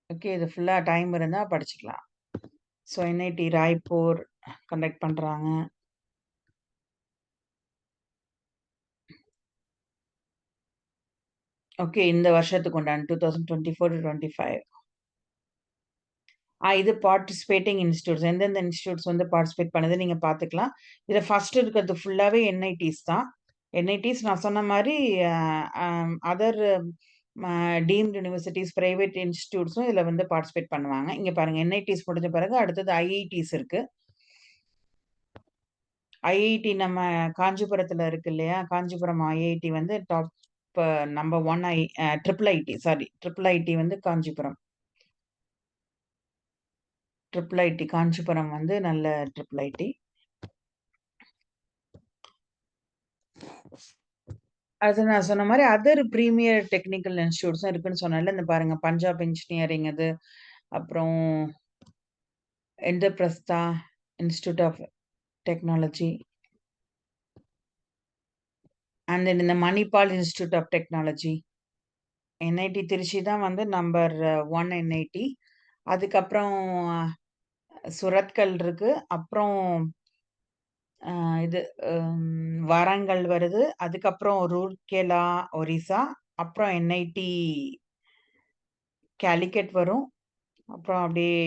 ஓகே. இது ஃபுல்லா டைம் இருந்தா படிச்சுக்கலாம். ஸோ என்ஐடி ராய்ப்பூர் கண்டக்ட் பண்றாங்க. ஓகே. இந்த வருஷத்துக்கு உண்டான 2024-25. இது பார்ட்டிசிபேட்டிங் இன்ஸ்டிடியூட்ஸ். எந்தெந்த இன்ஸ்டிடியூட்ஸ் வந்து பார்ட்டிசிபேட் பண்ணுது நீங்க பார்த்துக்கலாம். இதுல ஃபர்ஸ்ட் இருக்கிறது ஃபுல்லாவே என்ஐடிஸ் தான். என்ஐடிஸ் நான் சொன்ன மாரி அதர் டீம்டு யூனிவர்சிட்டீஸ், பிரைவேட் இன்ஸ்டிடியூட்ஸும் இதில வந்து பார்ட்டிசிபேட் பண்ணுவாங்க. இங்க பாருங்க என்ஐடிஸ் முடிஞ்ச பிறகு அடுத்தது ஐஐடிஸ் இருக்கு. ஐஐடி நம்ம காஞ்சிபுரத்தில இருக்கு இல்லையா? காஞ்சிபுரம் ஐஐடி வந்து top number 1 triple ID triple ID வந்து காஞ்சிபுரம். ட்ரிபிள் ஐடி காஞ்சிபுரம் வந்து நல்ல ட்ரிபிள் ஐடி. அது நான் சொன்ன மாரி அதர் பிரீமியர் டெக்னிக்கல் இன்ஸ்டிடியூட்ஸும் இருக்குன்னு சொன்னேன்ல. இந்த பாருங்க பஞ்சாப் இன்ஜினியரிங் அது, அப்புறம் Indraprastha institute of technology and then இந்த Manipal institute of technology. NIT Trichy தான் வந்து நம்பர் 1 என்ஐடி. அதுக்கப்புறம் சுரத்கல் இருக்கு. அப்புறம் இது வாரங்கல் வருது. அதுக்கப்புறம் ரூர்கேலா, ஒரிசா. அப்புறம் என்ஐடி கேலிக்கட் வரும். அப்புறம் அப்படியே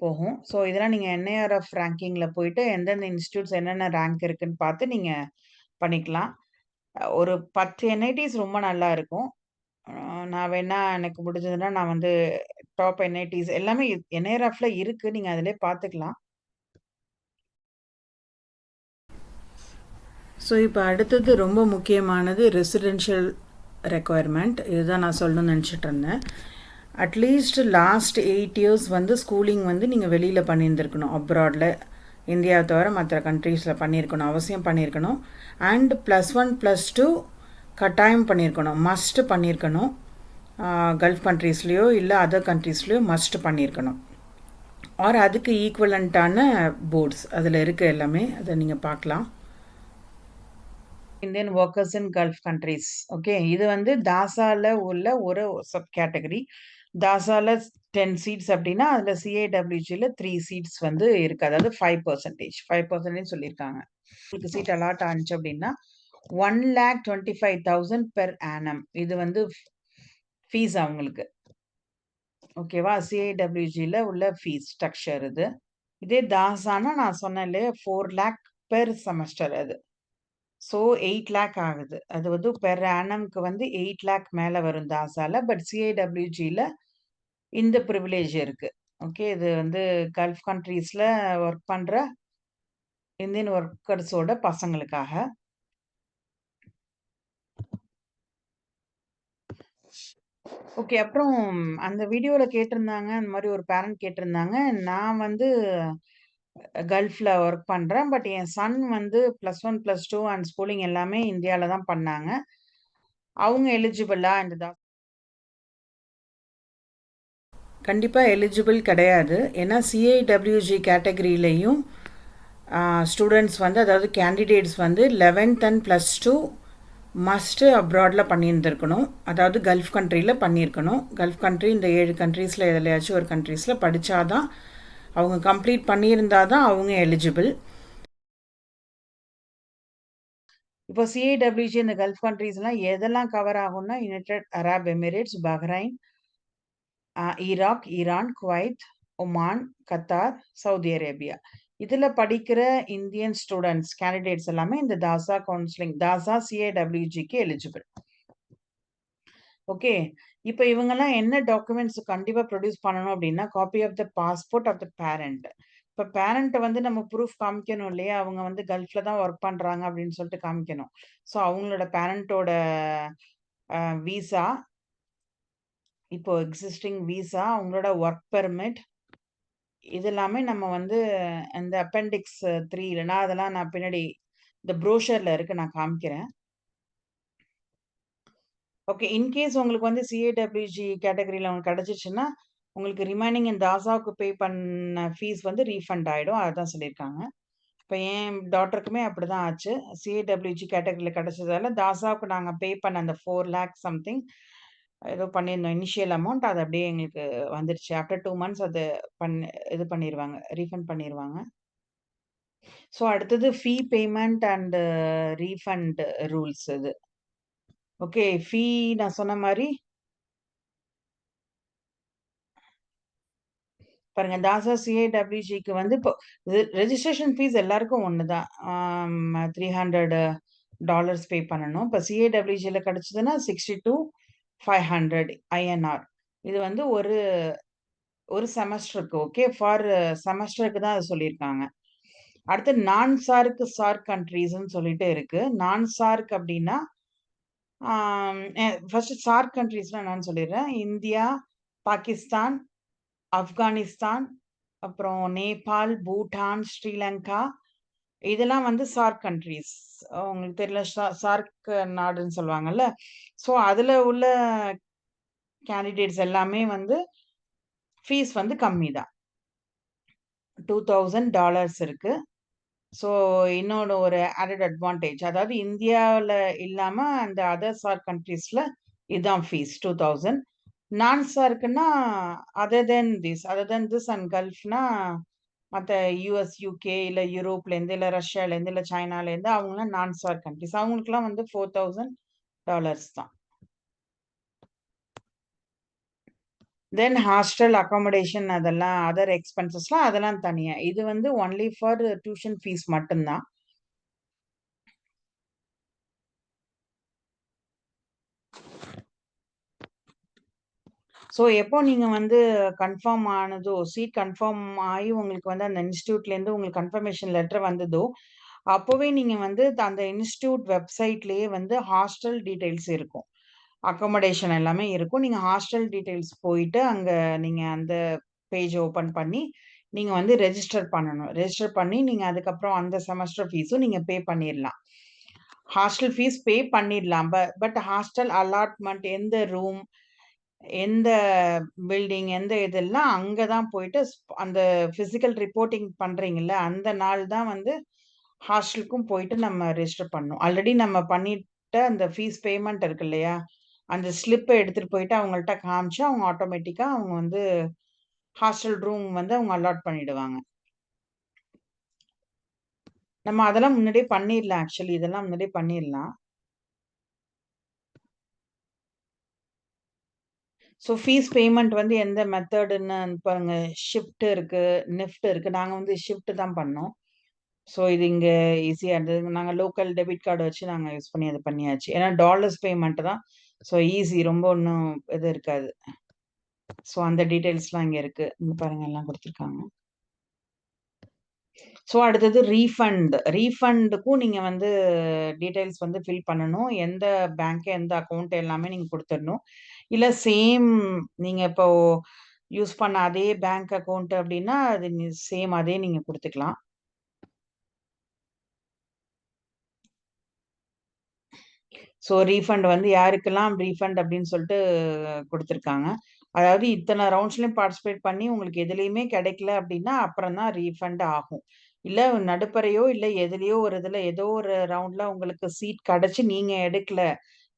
போகும். ஸோ இதெல்லாம் நீங்க என்ஐஆர்எஃப் ரேங்கிங்ல போயிட்டு எந்தெந்த இன்ஸ்டிடியூட்ஸ் என்னென்ன ரேங்க் இருக்குன்னு பார்த்து நீங்க பண்ணிக்கலாம். ஒரு 10 என்ஐடிஸ் ரொம்ப நல்லா இருக்கும். நான் வேணா எனக்கு முடிஞ்சதுன்னா நான் வந்து டாப் என்ஐடிஸ் எல்லாமே என்ஐஆர்எஃப்ல இருக்கு. நீங்க அதிலயே பார்த்துக்கலாம். ஸோ இப்போ அடுத்தது ரொம்ப முக்கியமானது ரெசிடென்ஷியல் ரெக்குயர்மெண்ட். இதுதான் நான் சொல்லணும்னு நினச்சிட்டு இருந்தேன். அட்லீஸ்ட் லாஸ்ட் 8 இயர்ஸ் வந்து ஸ்கூலிங் வந்து நீங்கள் வெளியில் பண்ணியிருந்துருக்கணும். அப்ராடில், இந்தியாவை தவிர மற்ற கண்ட்ரீஸில் பண்ணியிருக்கணும், அவசியம் பண்ணியிருக்கணும். அண்ட் +1 +2 கட்டாயம் பண்ணியிருக்கணும், மஸ்ட் பண்ணியிருக்கணும். கல்ஃப் கண்ட்ரீஸ்லேயோ இல்லை அதர் கண்ட்ரீஸ்லேயோ மஸ்ட் பண்ணியிருக்கணும். ஆர் அதுக்கு ஈக்குவலண்ட்டான போர்ட்ஸ் அதில் இருக்க எல்லாமே அதை நீங்கள் பார்க்கலாம். இந்தியன் ஒர்க்கர்ஸ் இன் கல்ஃப் கண்ட்ரீஸ். ஓகே, இது வந்து தாசால உள்ள ஒரு சப் கேட்டகரி. தாசால 10 சீட்ஸ் அப்படின்னா அதில் சிஏடபிள்யூஜியில் 3 சீட்ஸ் வந்து இருக்கு. அதாவது 5% சொல்லியிருக்காங்க. உங்களுக்கு சீட் அலாட் ஆனிச்சு அப்படின்னா 1,25,000 பெர் ஆனம். இது வந்து ஃபீஸ் அவங்களுக்கு. ஓகேவா? சிஏடபிள்யூஜியில் உள்ள ஃபீஸ் ஸ்ட்ரக்சர் இது. இதே தாசானா நான் சொன்னேன் இல்லையா 4 லேக் பெர் செமஸ்டர் அது. ஸோ 8 லேக் ஆகுது. அது வந்து பெர் ஆனம்க்கு வந்து 8 லேக் மேல வரும் தாசால. பட் சிஏடபிள்யூஜில இந்த பிரிவிலேஜ் இருக்கு. ஓகே, இது வந்து கல்ஃப் கண்ட்ரீஸ்ல ஒர்க் பண்ற இந்தியன் ஒர்க்கர்ஸோட பசங்களுக்காக. ஓகே, அப்புறம் அந்த வீடியோல கேட்டிருந்தாங்க, அந்த மாரி ஒரு பேரண்ட் கேட்டிருந்தாங்க. நான் வந்து கல்ஃப்ல ஒர்க் பண்றேன். பட் என் சன் வந்து +1, +2 அண்ட் ஸ்கூலிங் எல்லாமே இந்தியால தான் பண்ணாங்க. அவங்க எலிஜிபிளா இந்த கண்டிப்பா எலிஜிபிள் கிடையாது. ஏன்னா சிஐடபிள்யூஜி கேட்டகரியிலையும் ஸ்டூடெண்ட்ஸ் வந்து அதாவது கேண்டிடேட்ஸ் வந்து 11th அண்ட் +2 மஸ்ட்டு அப்ராடில் பண்ணியிருந்துருக்கணும். அதாவது கல்ஃப் கண்ட்ரியில் பண்ணியிருக்கணும். கல்ஃப் கண்ட்ரி இந்த 7 கண்ட்ரீஸில் எதுலையாச்சும் ஒரு கண்ட்ரீஸில் படித்தாதான் அவங்க கம்ப்ளீட் பண்ணியிருந்தால் தான் அவங்க எலிஜிபிள். இப்போ சிஐடபிள்யூஜி இந்த கல்ஃப் கண்ட்ரீஸ்லாம் எதெல்லாம் கவர் ஆகும்னா United Arab Emirates, Bahrain, Iraq, Iran, Kuwait, Oman, Qatar, Saudi Arabia. இதில் படிக்கிற இந்தியன் ஸ்டூடெண்ட்ஸ் கேண்டிடேட்ஸ் எல்லாமே இந்த தாசா கவுன்சிலிங் தாசா சிஏடபிள்யூஜிக்கு எலிஜிபிள். ஓகே, இப்போ இவங்கெல்லாம் என்ன டாக்குமெண்ட்ஸ் கண்டிப்பாக ப்ரொடியூஸ் பண்ணணும் அப்படின்னா copy of the passport of the parent. இப்போ பேரண்ட்டை வந்து நம்ம ப்ரூஃப் காமிக்கணும் இல்லையா? அவங்க வந்து கல்ஃபில் தான் ஒர்க் பண்ணுறாங்க அப்படின்னு சொல்லிட்டு காமிக்கணும். ஸோ அவங்களோட பேரண்ட்டோட வீசா, இப்போ எக்ஸிஸ்டிங் வீசா, அவங்களோட ஒர்க் பெர்மிட், இது எல்லாமே நம்ம வந்து இந்த அப்பெண்டிக்ஸ் 3 இல்லைனா அதெல்லாம் நான் பின்னாடி இந்த ப்ரோஷரில் இருக்கு, நான் காமிக்கிறேன். ஓகே, இன்கேஸ் உங்களுக்கு வந்து சிஏடபிள்யூஜி கேட்டகரியில் உங்களுக்கு கிடச்சிச்சுன்னா உங்களுக்கு ரிமைனிங் இந்த தாசாவுக்கு பே பண்ண ஃபீஸ் வந்து ரீஃபண்ட் ஆகிடும். அதுதான் சொல்லியிருக்காங்க. இப்போ என் டாட்டருக்குமே அப்படி தான் ஆச்சு. சிஏடபிள்யூஜி கேட்டகரியில் கிடச்சதால தாசாவுக்கு நாங்கள் பே பண்ண அந்த 4 லேக் சம்திங் ஏதோ பண்ணியிருந்தோம் இனிஷியல் அமௌண்ட். அது அப்படியே எங்களுக்கு வந்துருச்சு. ஆஃப்டர் 2 மந்த்ஸ் அது இது பண்ணிடுவாங்க, ரீஃபண்ட் பண்ணிடுவாங்க. ஸோ அடுத்தது ஃபீ பேமெண்ட் அண்ட் ரீஃபண்ட் ரூல்ஸ் இது. ஓகே, ஃபீ நான் சொன்ன மாரி பாருங்க தாசா சிஏடபிள்யூஜிக்கு வந்து இப்போ ரெஜிஸ்ட்ரேஷன் ஃபீஸ் எல்லாருக்கும் ஒன்று தான். $300 பே பண்ணணும். இப்போ சிஏடபிள்யூஜியில் கிடச்சிதுன்னா 62 500 INR. இது வந்து ஒரு செமஸ்டருக்கு. ஓகே. ஃபார் செமஸ்டருக்கு தான் அது சொல்லியிருக்காங்க. அடுத்து நான் சார்க் கண்ட்ரீஸ்ன்னு சொல்லிட்டு இருக்கு. நான் சார்க் அப்படின்னா ஃபர்ஸ்ட் சார்க் கண்ட்ரீஸ்னா என்னன்னு சொல்லிடுறேன். இந்தியா, பாகிஸ்தான், ஆப்கானிஸ்தான், அப்புறம் நேபாள், பூட்டான், ஸ்ரீலங்கா, இதெல்லாம் வந்து சார்க் கண்ட்ரீஸ். உங்களுக்கு தெரியல, சார்க் நாடுன்னு சொல்லுவாங்கல்ல. ஸோ அதுல உள்ள கேண்டிடேட்ஸ் எல்லாமே வந்து ஃபீஸ் வந்து கம்மி தான். $2000 இருக்கு. ஸோ இன்னொன்னு ஒரு ஆடட் அட்வான்டேஜ். அதாவது இந்தியாவுல இல்லாம அந்த அதர் சார்க் கண்ட்ரீஸ்ல இதுதான் ஃபீஸ் 2000. நான் சார்க்குன்னா அதர் தென் திஸ் அண்ட் கல்ஃப்னா மத்த யுஎஸ், யுகே இல்ல யூரோப்லேருந்து, இல்ல ரஷ்யாலேருந்து, இல்ல சைனாலேருந்து அவங்கலாம் நான் சார்க் கண்ட்ரீஸ். அவங்களுக்குலாம் வந்து $4000 தான். தென் ஹாஸ்டல் அக்காமடேஷன் அதெல்லாம் அதர் எக்ஸ்பென்சஸ்லாம் அதெல்லாம் தனியா. இது வந்து ஒன்லி ஃபார் டியூஷன் ஃபீஸ் மட்டும்தான். ஸோ எப்போ நீங்க வந்து கன்ஃபார்ம் ஆனதோ, சீட் கன்ஃபார்ம் ஆயி உங்களுக்கு வந்து அந்த இன்ஸ்டிடியூட்லேருந்து உங்களுக்கு கன்ஃபர்மேஷன் லெட்டர் வந்ததோ, அப்போவே நீங்க வந்து அந்த இன்ஸ்டிடியூட் வெப்சைட்லயே வந்து ஹாஸ்டல் டீட்டெயில்ஸ் இருக்கும். அக்காமடேஷன் எல்லாமே இருக்கும். நீங்க ஹாஸ்டல் டீட்டெயில்ஸ் போயிட்டு, அங்க நீங்க அந்த பேஜ் ஓப்பன் பண்ணி, நீங்க வந்து ரெஜிஸ்டர் பண்ணணும். ரெஜிஸ்டர் பண்ணி, நீங்க அதுக்கப்புறம் அந்த செமஸ்டர் ஃபீஸும் நீங்க பே பண்ணிரலாம். ஹாஸ்டல் ஃபீஸ் பே பண்ணிரலாம். பட் ஹாஸ்டல் அலாட்மெண்ட் எந்த ரூம், எந்த பில்டிங், எந்த இதெல்லாம் அங்க தான் போயிட்டு அந்த பிசிக்கல் ரிப்போர்ட்டிங் பண்றீங்கல்ல, அந்த நாள் தான் வந்து ஹாஸ்டலுக்கும் போயிட்டு நம்ம ரெஜிஸ்டர் பண்ணணும். ஆல்ரெடி நம்ம பண்ணிட்ட அந்த ஃபீஸ் பேமெண்ட் இருக்கு இல்லையா? அந்த ஸ்லிப்ப எடுத்துட்டு போயிட்டு அவங்கள்ட்ட காமிச்சா, அவங்க ஆட்டோமேட்டிக்கா அவங்க வந்து ஹாஸ்டல் ரூம் வந்து அவங்க அலாட் பண்ணிடுவாங்க. நம்ம அதெல்லாம் முன்னாடியே பண்ணிரலாம் ஆக்சுவலி. இதெல்லாம் முன்னாடியே பண்ணிரலாம். ஸோ ஃபீஸ் பேமெண்ட் வந்து எந்த மெத்தடுன்னு பாருங்க. ஷிஃப்ட் இருக்கு, நெஃப்ட் இருக்கு. நாங்க வந்து ஷிஃப்ட் தான் பண்ணோம். ஸோ இது இங்க ஈஸியா இருந்தது. நாங்க லோக்கல் டெபிட் கார்டு வச்சு நாங்க யூஸ் பண்ணி அது பண்ணியாச்சு. ஏன்னா டாலர்ஸ் பேமெண்ட் தான். So easy. ரொம்ப ஒண்ணும் இது இருக்காது. ஸோ அந்த டீட்டெயில்ஸ்லாம் இங்க இருக்கு. இங்க பாருங்க எல்லாம் குடுத்துருக்காங்க. ஸோ அடுத்தது ரீஃபண்ட். ரீஃபண்டுக்கும் நீங்க வந்து டீட்டெயில்ஸ் வந்து ஃபில் பண்ணணும். எந்த பேங்க், எந்த அக்கவுண்ட் எல்லாமே நீங்க குடுத்துடணும். இல்ல சேம் நீங்க இப்போ யூஸ் பண்ண அதே பேங்க் அக்கவுண்ட் அப்டின்னா, அது சேம் அதே நீங்க குடுத்துக்கலாம். ஸோ ரீஃபண்ட் வந்து யாருக்கெல்லாம் ரீஃபண்ட் அப்படின்னு சொல்லிட்டு குடுத்துருக்காங்க. அதாவது இத்தன ரவுண்ட்ஸ்லயும் பார்ட்டிசிபேட் பண்ணி உங்களுக்கு எதுலயுமே கிடைக்கல அப்படின்னா, அப்புறம் தான் ரீஃபண்ட் ஆகும். இல்ல நடுப்பறையோ, இல்ல எதுலயோ ஒரு இதுல ஏதோ ஒரு ரவுண்ட்ல உங்களுக்கு சீட் கிடைச்சு நீங்க எடுக்கல.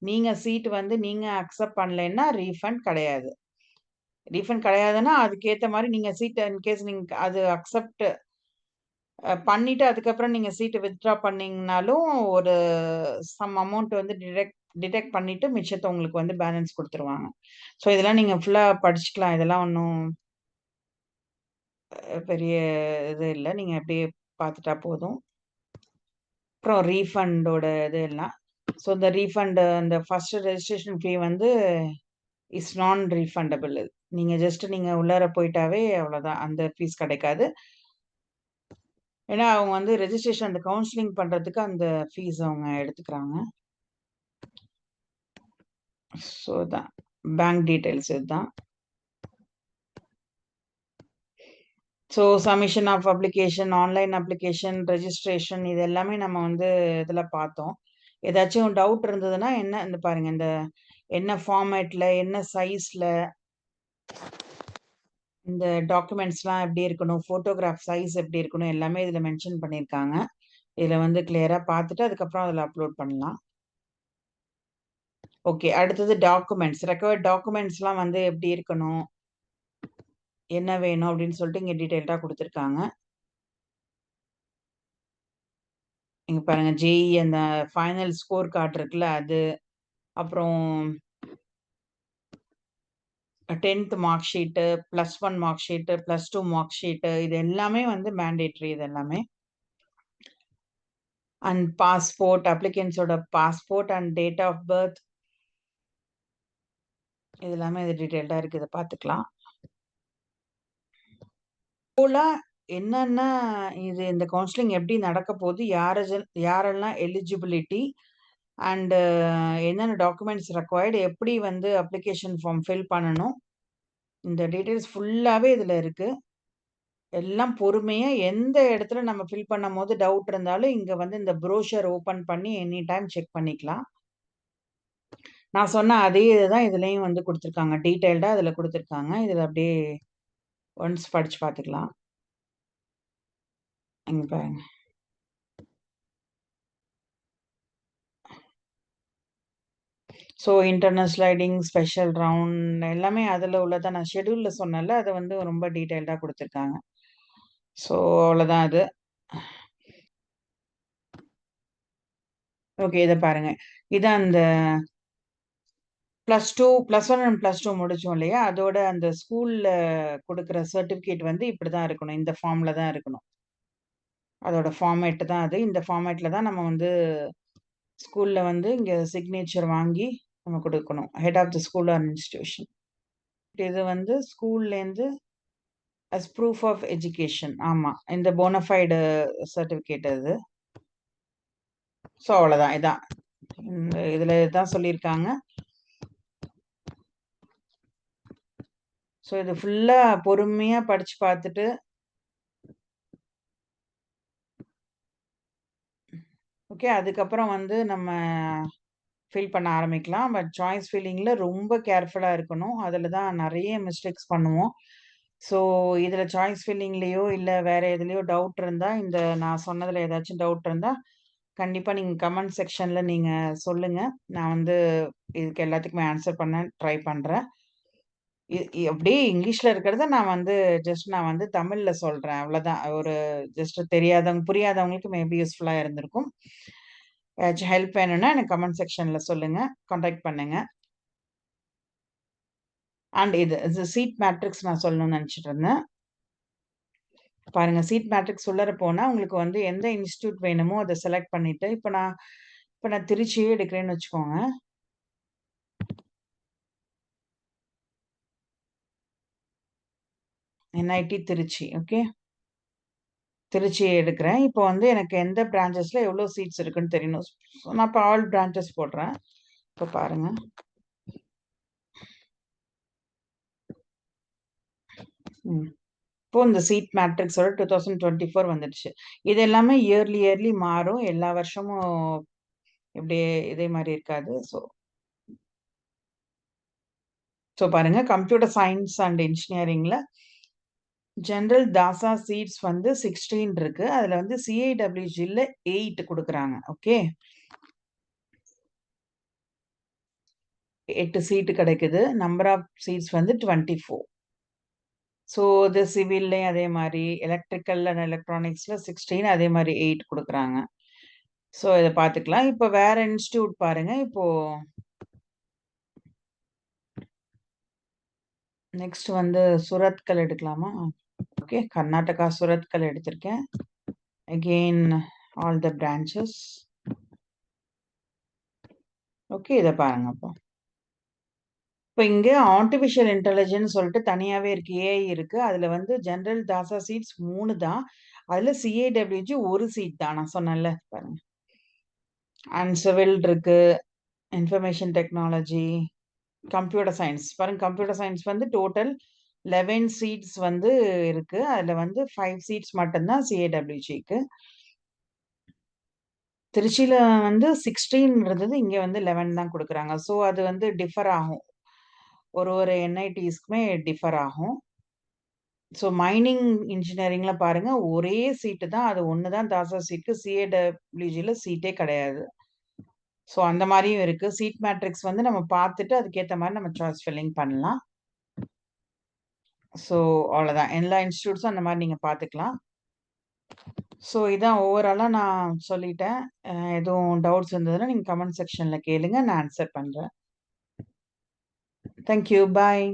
நீங்க சீட் வந்து நீங்க அக்செப்ட் பண்ணலைன்னா ரீஃபண்ட் கிடையாது. ரீஃபண்ட் கிடையாதுன்னா, அதுக்கேத்த மாரி நீங்க சீட் இன் கேஸ் நீங்க அது அக்செப்ட் பண்ணிட்டு அதுக்கப்புறம் நீங்க சீட்ட வித்ட்ரா பண்ணீங்கனாலும், ஒரு சம் அமௌண்ட் வந்து டிடக்ட் பண்ணிட்டு மிச்சத்த உங்களுக்கு வந்து பேலன்ஸ் குடுத்துருவாங்க. ஸோ இதெல்லாம் நீங்க ஃபுல்லா படிச்சுக்கலாம். இதெல்லாம் ஒண்ணும் பெரிய இது இல்ல. நீங்க அப்படியே பார்த்துட்டா போதும். அப்புறம் ரீஃபண்டோட இது எல்லாம். ஸோ இந்த ரீஃபண்ட் அந்த ஃபர்ஸ்ட் ரெஜிஸ்ட்ரேஷன் ஃபீ வந்து இஸ் நான் ரீஃபண்டபிள். நீங்க ஜஸ்ட் நீங்க உள்ளார போயிட்டாவே அவ்வளோதான். அந்த ஃபீஸ் கிடைக்காது. ஏன்னா அவங்க வந்து ரெஜிஸ்ட்ரேஷன் அந்த கவுன்சிலிங் பண்றதுக்கு அந்த ஃபீஸ் அவங்க எடுத்துக்கிறாங்க. ஸோ தான். பேங்க் டீட்டெயில்ஸ் இதுதான். So submission of application, online application, registration இது எல்லாமே நம்ம வந்து இதில பார்த்தோம். ஏதாச்சும் டவுட் இருந்ததுன்னா என்ன இந்த பாருங்க இந்த என்ன ஃபார்மேட்ல, என்ன சைஸ்ல இந்த டாக்குமெண்ட்ஸ்லாம் எப்படி இருக்கணும், ஃபோட்டோகிராஃப் சைஸ் எப்படி இருக்கணும் எல்லாமே இதில மென்ஷன் பண்ணியிருக்காங்க. இதில வந்து கிளியரா பார்த்துட்டு அதுக்கப்புறம் அதில அப்லோட் பண்ணலாம். ஓகே. அடுத்தது டாக்குமெண்ட்ஸ். ரெக்வயர்ட் டாக்குமெண்ட்ஸ்லாம் வந்து எப்படி இருக்கணும்? என்ன வேணும் அப்படின்னு சொல்லிட்டு இங்க டீட்டெயில்டா குடுத்துருக்காங்க. இங்க பாருங்க ஜேஇ அந்த ஃபைனல் ஸ்கோர் கார்ட் இருக்குல்ல அது. அப்புறம் 10த் mark sheet, +1 mark sheet, +2 mark sheet இது எல்லாமே வந்து மேண்டேட்டரி இது எல்லாமே. அண்ட் பாஸ்போர்ட், அப்ளிகன்ட்ஸோட passport and date of birth. இது எல்லாமே இது டீட்டெயில்டா இருக்கு. இத பார்த்துக்கலாம். போலா என்னன்னா இது இந்த கவுன்சிலிங் எப்படி நடக்க போகுது? யாரெல்லாம் எலிஜிபிலிட்டி அண்ட் என்னென்ன டாக்குமெண்ட்ஸ் ரெக்வயர்ட், எப்படி வந்து அப்ளிகேஷன் ஃபார்ம் ஃபில் பண்ணணும்? இந்த டீட்டெயில்ஸ் ஃபுல்லாவே இதுல இருக்கு. எல்லாம் பொறுமையா எந்த இடத்துல நம்ம ஃபில் பண்ணும்போது டவுட் இருந்தாலும், இங்க வந்து இந்த ப்ரோஷர் ஓப்பன் பண்ணி எனி டைம் செக் பண்ணிக்கலாம். நான் சொன்ன அதே இதுதான் இதுலயும் வந்து குடுத்துருக்காங்க. டீட்டெயில்டா இதுல குடுத்துருக்காங்க. இதுல அப்படியே ஒன்ஸ் படிச்சு பார்த்துக்கலாம். இங்க பாருங்க. So internal sliding, special round எல்லாமே அதுல உள்ளத நான் ஷெட்யூல்ல சொன்னேன்ல, அத வந்து ரொம்ப டீட்டெயில்டா குடுத்துருக்காங்க. ஸோ அவ்வளோதான் அது. ஓகே. இத பாருங்க. இதான் அந்த +2 +1 அண்ட் +2 முடிச்சோம் இல்லையா? அதோட அந்த ஸ்கூல்ல குடுக்குற சர்டிஃபிகேட் வந்து இப்படிதான் இருக்கணும். இந்த ஃபார்ம்ல தான் இருக்கணும். அதோட ஃபார்மேட் தான் அது. இந்த ஃபார்மேட்ல தான் நம்ம வந்து ஸ்கூல்ல வந்து இங்க சிக்னேச்சர் வாங்கி நம்ம குடுக்கணும். Head of the school or institution. இது வந்து ஸ்கூல்லேருந்து அஸ் ப்ரூஃப் ஆஃப் எஜுகேஷன். ஆமா. இந்த போனஃபைடு சர்டிஃபிகேட் அது. ஸோ அவ்வளோதான். இதான். இந்த இதுல இதான் சொல்லியிருக்காங்க. ஸோ இது ஃபுல்லா பொறுமையா படிச்சு பார்த்துட்டு ஓகே. அதுக்கப்புறம் வந்து நம்ம ஃபில் பண்ண ஆரம்பிக்கலாம். பட் சாய்ஸ் ஃபில்லிங்ல ரொம்ப கேர்ஃபுல்லா இருக்கணும். அதுல தான் நெறைய மிஸ்டேக்ஸ் பண்ணுவோம். ஸோ இதுல சாய்ஸ் ஃபில்லிங்லயோ, இல்ல வேற எதுலயோ டவுட் இருந்தா, இந்த நான் சொன்னதுல ஏதாச்சும் டவுட் இருந்தா, கண்டிப்பா நீங்க கமெண்ட் செக்ஷன்ல நீங்க சொல்லுங்க. நான் வந்து இதுக்கு எல்லாத்துக்குமே ஆன்ஸர் பண்ண ட்ரை பண்றேன். அப்படியே இங்கிலீஷ்ல இருக்கிறத நான் வந்து தமிழ்ல சொல்றேன். அவ்வளோதான். ஒரு ஜஸ்ட் தெரியாதவங்க புரியாதவங்களுக்கு மேபி யூஸ்ஃபுல்லா இருந்திருக்கும். ஏதாச்சும் ஹெல்ப் வேணும்னா எனக்கு கமெண்ட் செக்ஷன்ல சொல்லுங்க. கான்டாக்ட் பண்ணுங்க. அண்ட் இது சீட் மேட்ரிக்ஸ் நான் சொல்லணும்னு நெனச்சுட்டு இருந்தேன். பாருங்க சீட் மேட்ரிக்ஸ் உள்ளார போனா, உங்களுக்கு வந்து எந்த இன்ஸ்டிடியூட் வேணுமோ அத செலக்ட் பண்ணிட்டு, இப்ப நான் திருச்சியே எடுக்கிறேன்னு வச்சுக்கோங்க. என்ஐடி திருச்சி. ஓகே. திருச்சிய எடுக்கிறேன். இப்போ வந்து எனக்கு எந்த பிரான்ச்சஸ்ல எவ்வளோ சீட்ஸ் இருக்குன்னு தெரியணும். நான் இப்ப ஆல் பிரான்ச்சஸ் போடுறேன். இப்ப பாருங்க. ம். இப்போ இந்த சீட் மேட்ரிக்ஸோட 2024 வந்துடுச்சு. இது எல்லாமே இயர்லி மாறும். எல்லா வருஷமும் இப்படியே இதே மாரி இருக்காது. ஸோ பாருங்க கம்ப்யூட்டர் சயன்ஸ் அண்ட் இன்ஜினியரிங்ல ஜெனரல் தாசா சீட்ஸ் வந்து 16 இருக்கு. அதுல வந்து சிஐடபிள்யூஜில 8 குடுக்குறாங்க. ஓகே. 8 சீட்டு கிடைக்குது. நம்பர் ஆஃப் சீட்ஸ் வந்து 24. ஸோ இது சிவில்லயும் அதே மாரி, எலக்ட்ரிக்கல் அண்ட் எலக்ட்ரானிக்ஸ்ல 16 அதே மாரி 8 குடுக்குறாங்க. ஸோ இத பார்த்துக்கலாம். இப்ப வேற இன்ஸ்டிடியூட் பாருங்க. இப்போ நெக்ஸ்ட் வந்து சுரத்கல் எடுக்கலாமா? ஓகே. கர்நாடகா சுரத்கல் எடுத்திருக்கேன். Again all the branches. Okay. இத பாருங்க அப்போ. இப்ப இங்க ஆர்டிபிஷியல் இன்டெலிஜென்ஸ் சொல்லிட்டு தனியாவே இருக்கு. ஏஐ இருக்கு. அதுல வந்து ஜெனரல் தாசா சீட்ஸ் 3 தான். அதுல சிஏடபிள்யூஜி 1 சீட் தான். நான் சொன்னேன்ல பாருங்க. அண்ட் சிவில் இருக்கு. Information technology, computer science. பாருங்க கம்ப்யூட்டர் சயன்ஸ் வந்து டோட்டல் 11 சீட்ஸ் வந்து இருக்கு. அதுல வந்து 5 சீட்ஸ் மட்டும் தான் சிஏடபிள்யூஜிக்கு. திருச்சியில வந்து 16 இருந்தது. இங்க வந்து 11 தான் குடுக்குறாங்க. ஸோ அது வந்து டிஃபர் ஆகும். ஒரு என்ஐடிஸ்க்குமே டிஃபர் ஆகும். ஸோ மைனிங் இன்ஜினியரிங்ல பாருங்க, ஒரே சீட்டு தான். அது ஒண்ணு தான் தாசா சீட்டு. சிஏடபிள்யூஜில சீட்டே கிடையாது. ஸோ அந்த மாரியும் இருக்கு. சீட் மேட்ரிக்ஸ் வந்து நம்ம பார்த்துட்டு, அதுக்கேத்த மாரி நம்ம சாய்ஸ் ஃபில்லிங் பண்ணலாம். ஸோ அவ்வளோதான். எல்லா இன்ஸ்டிடியூட்ஸும் அந்த மாரி நீங்க பார்த்துக்கலாம். ஸோ இதான் ஓவராலா நான் சொல்லிட்டேன். எதுவும் டவுட்ஸ் இருந்ததுன்னா, நீங்க கமெண்ட் செக்ஷன்ல கேளுங்க. நான் ஆன்ஸர் பண்றேன். Thank you. பாய்.